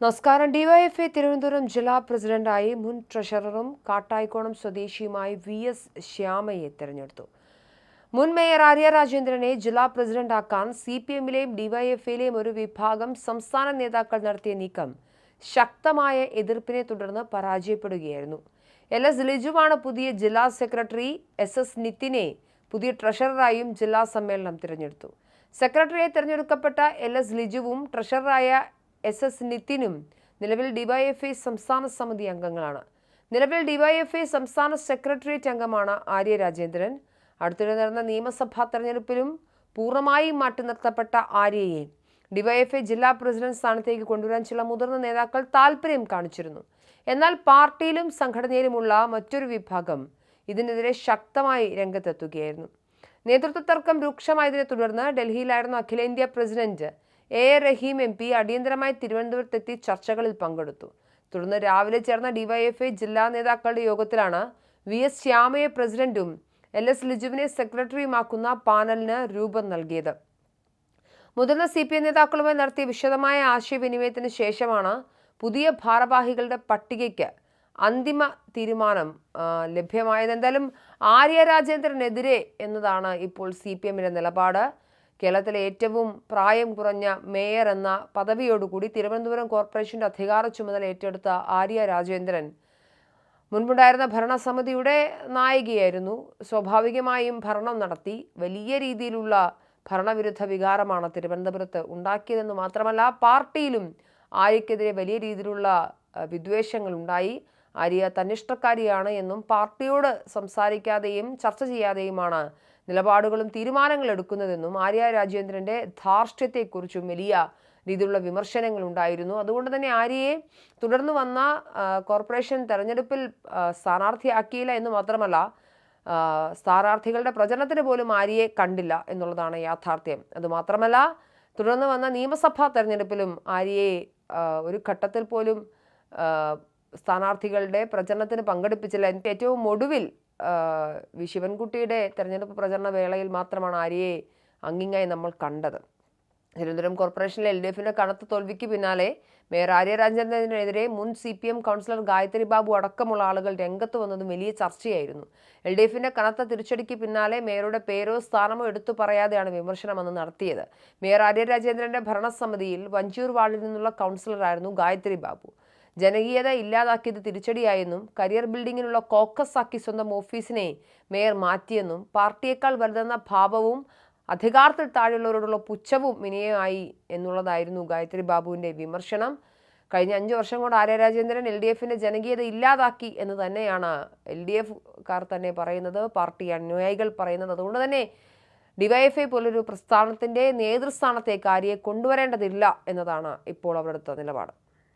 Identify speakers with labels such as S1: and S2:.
S1: നമസ്കാരം. ഡിവൈഎഫ്ഐ തിരുവനന്തപുരം ജില്ലാ പ്രസിഡന്റായി മുൻ ട്രഷററും കാട്ടായിക്കോണം സ്വദേശിയുമായി VS ശ്യാമയെ തെരഞ്ഞെടുത്തു. മുൻ മേയർ ആര്യ രാജേന്ദ്രനെ ജില്ലാ പ്രസിഡന്റാക്കാൻ CPM-ലെയും ഡിവൈഎഫ്ഐയിലെയും ഒരു വിഭാഗം സംസ്ഥാന നേതാക്കൾ നടത്തിയ നീക്കം ശക്തമായ എതിർപ്പിനെ തുടർന്ന് പരാജയപ്പെടുകയായിരുന്നു. LS ലിജുവാണ് പുതിയ ജില്ലാ സെക്രട്ടറി. SS നിതിനെ പുതിയ ട്രഷററായും ജില്ലാ സമ്മേളനം തിരഞ്ഞെടുത്തു. സെക്രട്ടറിയായി തിരഞ്ഞെടുക്കപ്പെട്ട LS ലിജുവും ട്രഷററായ SS നിതിനും നിലവിൽ ഡിവൈഎഫ്ഐ സംസ്ഥാന സമിതി അംഗങ്ങളാണ്. നിലവിൽ ഡിവൈഎഫ്ഐ സംസ്ഥാന സെക്രട്ടേറിയറ്റ് അംഗമാണ് ആര്യ രാജേന്ദ്രൻ. അടുത്തിടെ നടന്ന നിയമസഭാ തെരഞ്ഞെടുപ്പിലും പൂർണ്ണമായും മാറ്റി നിർത്തപ്പെട്ട ആര്യയെ ഡിവൈഎഫ്ഐ ജില്ലാ പ്രസിഡന്റ് സ്ഥാനത്തേക്ക് കൊണ്ടുവരാൻ ചില മുതിർന്ന നേതാക്കൾ താൽപര്യം കാണിച്ചിരുന്നു. എന്നാൽ പാർട്ടിയിലും സംഘടനയിലുമുള്ള മറ്റൊരു വിഭാഗം ഇതിനെതിരെ ശക്തമായി രംഗത്തെത്തുകയായിരുന്നു. നേതൃത്വ തർക്കം രൂക്ഷമായതിനെ തുടർന്ന് ഡൽഹിയിലായിരുന്ന അഖിലേന്ത്യാ പ്രസിഡന്റ് A. റഹീം MP അടിയന്തരമായി തിരുവനന്തപുരത്തെത്തി ചർച്ചകളിൽ പങ്കെടുത്തു. തുടർന്ന് രാവിലെ ചേർന്ന ഡിവൈഎഫ്ഐ ജില്ലാ നേതാക്കളുടെ യോഗത്തിലാണ് VS ശ്യാമയെ പ്രസിഡന്റും LS ലിജുവിനെ സെക്രട്ടറിയുമാക്കുന്ന പാനലിന് രൂപം നൽകിയത്. മുതിർന്ന CPM നേതാക്കളുമായി നടത്തിയ വിശദമായ ആശയവിനിമയത്തിന് ശേഷമാണ് പുതിയ ഭാരവാഹികളുടെ പട്ടികയ്ക്ക് അന്തിമ തീരുമാനം ലഭ്യമായത്. എന്തായാലും ആര്യ രാജേന്ദ്രനെതിരെ എന്നതാണ് ഇപ്പോൾ CPM-ന്റെ നിലപാട്. കേരളത്തിലെ ഏറ്റവും പ്രായം കുറഞ്ഞ മേയർ എന്ന പദവിയോടുകൂടി തിരുവനന്തപുരം കോർപ്പറേഷന്റെ അധികാര ചുമതല ഏറ്റെടുത്ത ആര്യ രാജേന്ദ്രൻ മുൻപുണ്ടായിരുന്ന ഭരണസമിതിയുടെ നായികയായിരുന്നു. സ്വാഭാവികമായും ഭരണം നടത്തി. വലിയ രീതിയിലുള്ള ഭരണവിരുദ്ധ വികാരമാണ് തിരുവനന്തപുരത്ത് ഉണ്ടാക്കിയതെന്ന് മാത്രമല്ല, പാർട്ടിയിലും ആര്യക്കെതിരെ വലിയ രീതിയിലുള്ള വിദ്വേഷങ്ങൾ ഉണ്ടായി. ആര്യ തന്നിഷ്ടക്കാരിയാണ് എന്നും പാർട്ടിയോട് സംസാരിക്കാതെയും ചർച്ച ചെയ്യാതെയുമാണ് നിലപാടുകളും തീരുമാനങ്ങൾ എടുക്കുന്നതെന്നും ആര്യ രാജേന്ദ്രന്റെ ധാർഷ്ട്യത്തെക്കുറിച്ചും വലിയ രീതിയിലുള്ള വിമർശനങ്ങൾ ഉണ്ടായിരുന്നു. അതുകൊണ്ട് തന്നെ ആര്യയെ തുടർന്ന് വന്ന കോർപ്പറേഷൻ തെരഞ്ഞെടുപ്പിൽ സ്ഥാനാർത്ഥിയാക്കിയില്ല എന്ന് മാത്രമല്ല, സ്ഥാനാർത്ഥികളുടെ പ്രചരണത്തിന് പോലും ആര്യയെ കണ്ടില്ല എന്നുള്ളതാണ് യാഥാർത്ഥ്യം. അതുമാത്രമല്ല, തുടർന്ന് വന്ന നിയമസഭാ തെരഞ്ഞെടുപ്പിലും ആര്യയെ ഒരു ഘട്ടത്തിൽ പോലും സ്ഥാനാർത്ഥികളുടെ പ്രചരണത്തിന് പങ്കെടുപ്പിച്ചില്ല. ഏറ്റവും ഒടുവിൽ ശിവൻകുട്ടിയുടെ തെരഞ്ഞെടുപ്പ് പ്രചരണ വേളയിൽ മാത്രമാണ് ആര്യയെ അങ്ങിങ്ങായി നമ്മൾ കണ്ടത്. തിരുവനന്തപുരം കോർപ്പറേഷനിലെ LDF-ന്റെ കനത്ത തോൽവിക്ക് പിന്നാലെ മേയർ ആര്യ രാജേന്ദ്രനെതിരെ മുൻ CPM കൗൺസിലർ ഗായത്രി ബാബു അടക്കമുള്ള ആളുകൾ രംഗത്ത് വന്നതും വലിയ ചർച്ചയായിരുന്നു. LDF-ന്റെ കനത്ത തിരിച്ചടിക്ക് പിന്നാലെ മേയറുടെ പേരോ സ്ഥാനമോ എടുത്തു പറയാതെയാണ് വിമർശനം അന്ന് നടത്തിയത്. മേയർ ആര്യ രാജേന്ദ്രന്റെ ഭരണസമിതിയിൽ വഞ്ചൂർ വാർഡിൽ നിന്നുള്ള കൗൺസിലറായിരുന്നു ഗായത്രി ബാബു. ജനകീയത ഇല്ലാതാക്കിയത് തിരിച്ചടിയായെന്നും കരിയർ ബിൽഡിങ്ങിനുള്ള കോക്കസ് ആക്കി സ്വന്തം ഓഫീസിനെ മേയർ മാറ്റിയെന്നും പാർട്ടിയേക്കാൾ വലുതെന്ന ഭാവവും അധികാരത്തിൽ താഴെയുള്ളവരോടുള്ള പുച്ഛവും വിനയമായി എന്നുള്ളതായിരുന്നു ഗായത്രി ബാബുവിൻ്റെ വിമർശനം. കഴിഞ്ഞ 5 വർഷം കൊണ്ട് ആര്യ രാജേന്ദ്രൻ LDF-ന്റെ ജനകീയത ഇല്ലാതാക്കി എന്ന് തന്നെയാണ് LDF-കാർ തന്നെ പറയുന്നത്, പാർട്ടി അനുയായികൾ പറയുന്നത്. അതുകൊണ്ട് തന്നെ ഡിവൈഎഫ്ഐ പോലൊരു പ്രസ്ഥാനത്തിൻ്റെ നേതൃസ്ഥാനത്തേക്ക് ആര്യയെ കൊണ്ടുവരേണ്ടതില്ല എന്നതാണ് ഇപ്പോൾ അവരുടെ നിലപാട്.